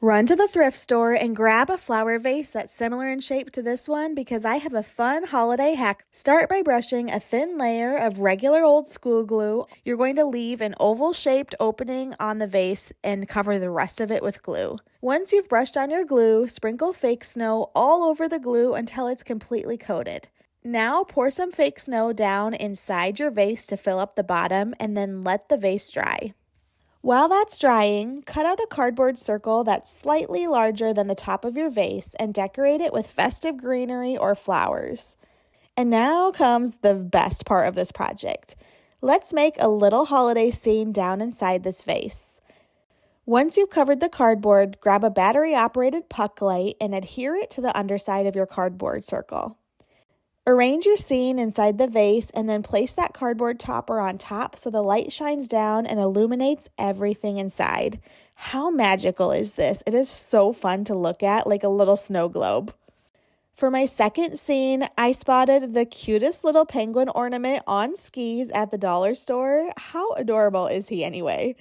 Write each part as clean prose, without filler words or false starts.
Run to the thrift store and grab a flower vase that's similar in shape to this one because I have a fun holiday hack. Start by brushing a thin layer of regular old school glue. You're going to leave an oval-shaped opening on the vase and cover the rest of it with glue. Once you've brushed on your glue, sprinkle fake snow all over the glue until it's completely coated. Now pour some fake snow down inside your vase to fill up the bottom and then let the vase dry. While that's drying, cut out a cardboard circle that's slightly larger than the top of your vase and decorate it with festive greenery or flowers. And now comes the best part of this project. Let's make a little holiday scene down inside this vase. Once you've covered the cardboard, grab a battery-operated puck light and adhere it to the underside of your cardboard circle. Arrange your scene inside the vase and then place that cardboard topper on top so the light shines down and illuminates everything inside. How magical is this? It is so fun to look at, like a little snow globe. For my second scene, I spotted the cutest little penguin ornament on skis at the dollar store. How adorable is he anyway?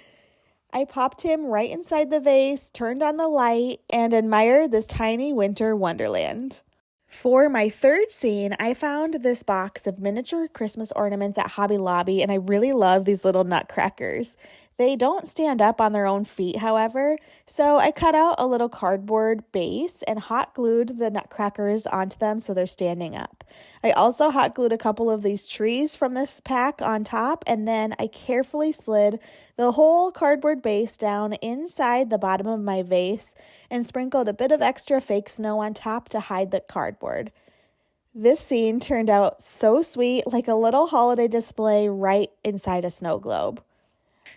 I popped him right inside the vase, turned on the light, and admired this tiny winter wonderland. For my third scene, I found this box of miniature Christmas ornaments at Hobby Lobby, and I really love these little nutcrackers. They don't stand up on their own feet, however, so I cut out a little cardboard base and hot glued the nutcrackers onto them so they're standing up. I also hot glued a couple of these trees from this pack on top, and then I carefully slid the whole cardboard base down inside the bottom of my vase and sprinkled a bit of extra fake snow on top to hide the cardboard. This scene turned out so sweet, like a little holiday display right inside a snow globe.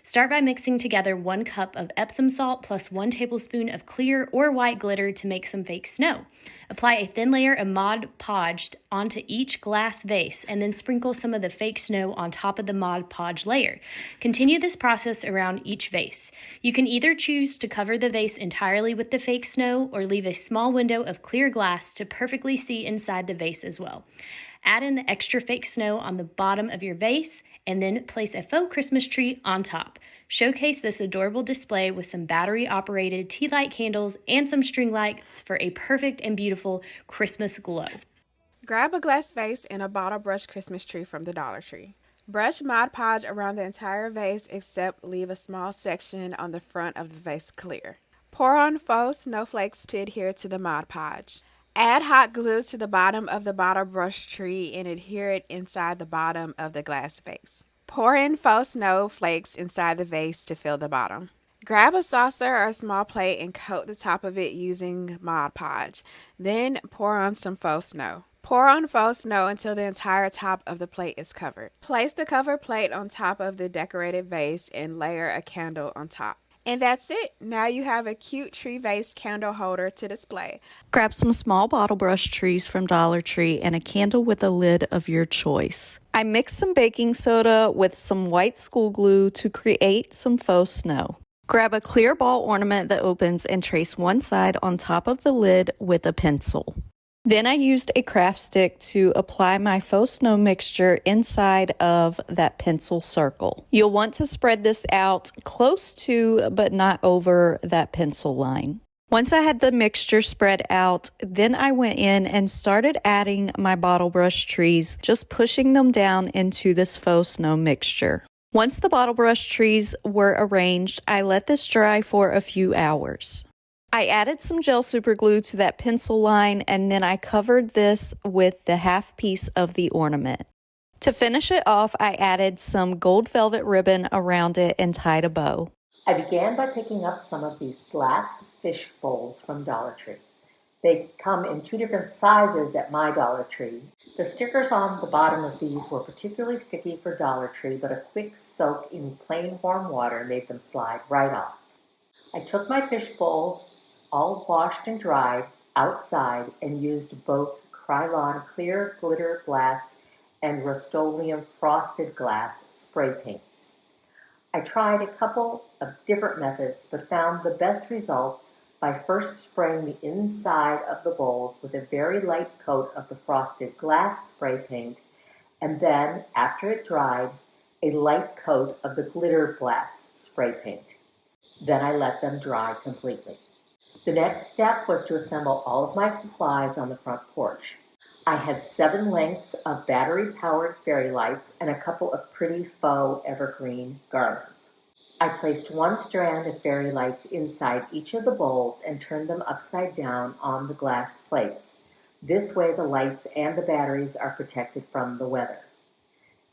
Start by mixing together 1 cup of Epsom salt plus 1 tablespoon of clear or white glitter to make some fake snow. Apply a thin layer of Mod Podge onto each glass vase and then sprinkle some of the fake snow on top of the Mod Podge layer. Continue this process around each vase. You can either choose to cover the vase entirely with the fake snow or leave a small window of clear glass to perfectly see inside the vase as well. Add in the extra fake snow on the bottom of your vase and then place a faux Christmas tree on top. Showcase this adorable display with some battery-operated tea light candles and some string lights for a perfect and beautiful Christmas glow. Grab a glass vase and a bottle brush Christmas tree from the Dollar Tree. Brush Mod Podge around the entire vase except leave a small section on the front of the vase clear. Pour on faux snowflakes to adhere to the Mod Podge. Add hot glue to the bottom of the bottle brush tree and adhere it inside the bottom of the glass vase. Pour in faux snowflakes inside the vase to fill the bottom. Grab a saucer or a small plate and coat the top of it using Mod Podge. Then pour on some faux snow. Pour on faux snow until the entire top of the plate is covered. Place the cover plate on top of the decorated vase and layer a candle on top. And that's it. Now you have a cute tree vase candle holder to display. Grab some small bottle brush trees from Dollar Tree and a candle with a lid of your choice. I mixed some baking soda with some white school glue to create some faux snow. Grab a clear ball ornament that opens and trace one side on top of the lid with a pencil. Then I used a craft stick to apply my faux snow mixture inside of that pencil circle. You'll want to spread this out close to, but not over, that pencil line. Once I had the mixture spread out, then I went in and started adding my bottle brush trees, just pushing them down into this faux snow mixture. Once the bottle brush trees were arranged, I let this dry for a few hours. I added some gel super glue to that pencil line and then I covered this with the half piece of the ornament. To finish it off, I added some gold velvet ribbon around it and tied a bow. I began by picking up some of these glass fish bowls from Dollar Tree. They come in 2 different sizes at my Dollar Tree. The stickers on the bottom of these were particularly sticky for Dollar Tree, but a quick soak in plain warm water made them slide right off. I took my fish bowls, all washed and dried, outside and used both Krylon clear glitter glass and Rust-Oleum frosted glass spray paints. I tried a couple of different methods but found the best results by first spraying the inside of the bowls with a very light coat of the frosted glass spray paint and then, after it dried, a light coat of the glitter glass spray paint. Then I let them dry completely. The next step was to assemble all of my supplies on the front porch. I had 7 lengths of battery-powered fairy lights and a couple of pretty faux evergreen garlands. I placed 1 strand of fairy lights inside each of the bowls and turned them upside down on the glass plates. This way the lights and the batteries are protected from the weather.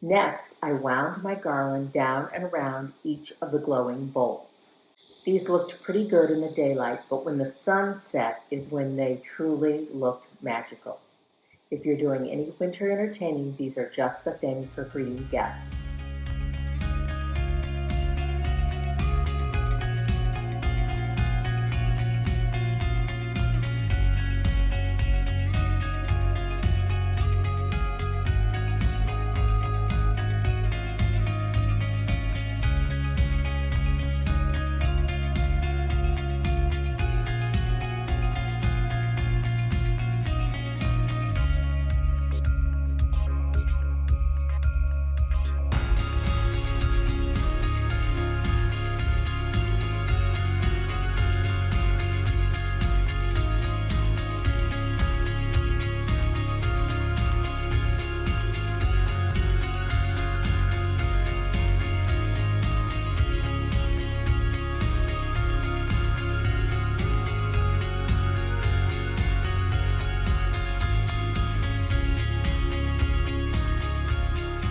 Next, I wound my garland down and around each of the glowing bowls. These looked pretty good in the daylight, but when the sun set is when they truly looked magical. If you're doing any winter entertaining, these are just the things for greeting guests.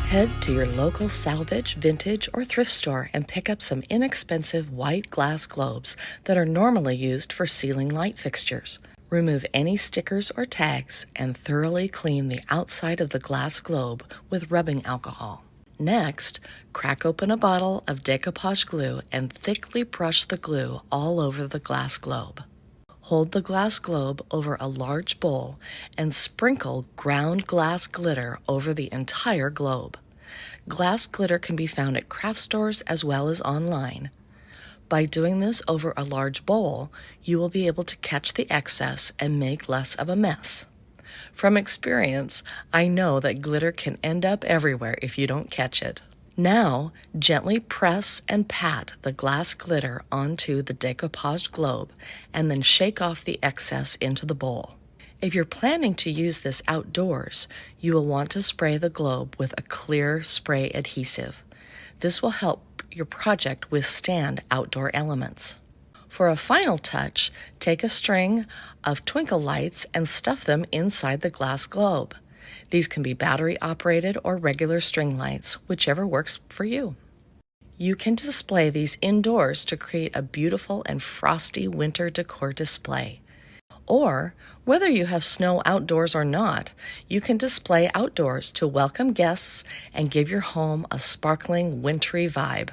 Head to your local salvage, vintage, or thrift store and pick up some inexpensive white glass globes that are normally used for ceiling light fixtures. Remove any stickers or tags and thoroughly clean the outside of the glass globe with rubbing alcohol. Next, crack open a bottle of decoupage glue and thickly brush the glue all over the glass globe. Hold the glass globe over a large bowl and sprinkle ground glass glitter over the entire globe. Glass glitter can be found at craft stores as well as online. By doing this over a large bowl, you will be able to catch the excess and make less of a mess. From experience, I know that glitter can end up everywhere if you don't catch it. Now, gently press and pat the glass glitter onto the decoupaged globe and then shake off the excess into the bowl. If you're planning to use this outdoors, you will want to spray the globe with a clear spray adhesive. This will help your project withstand outdoor elements. For a final touch, take a string of twinkle lights and stuff them inside the glass globe. These can be battery-operated or regular string lights, whichever works for you. You can display these indoors to create a beautiful and frosty winter decor display. Or, whether you have snow outdoors or not, you can display outdoors to welcome guests and give your home a sparkling, wintry vibe.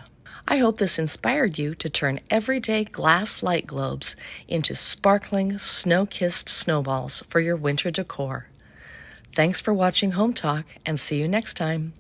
I hope this inspired you to turn everyday glass light globes into sparkling, snow-kissed snowballs for your winter decor. Thanks for watching Home Talk, and see you next time.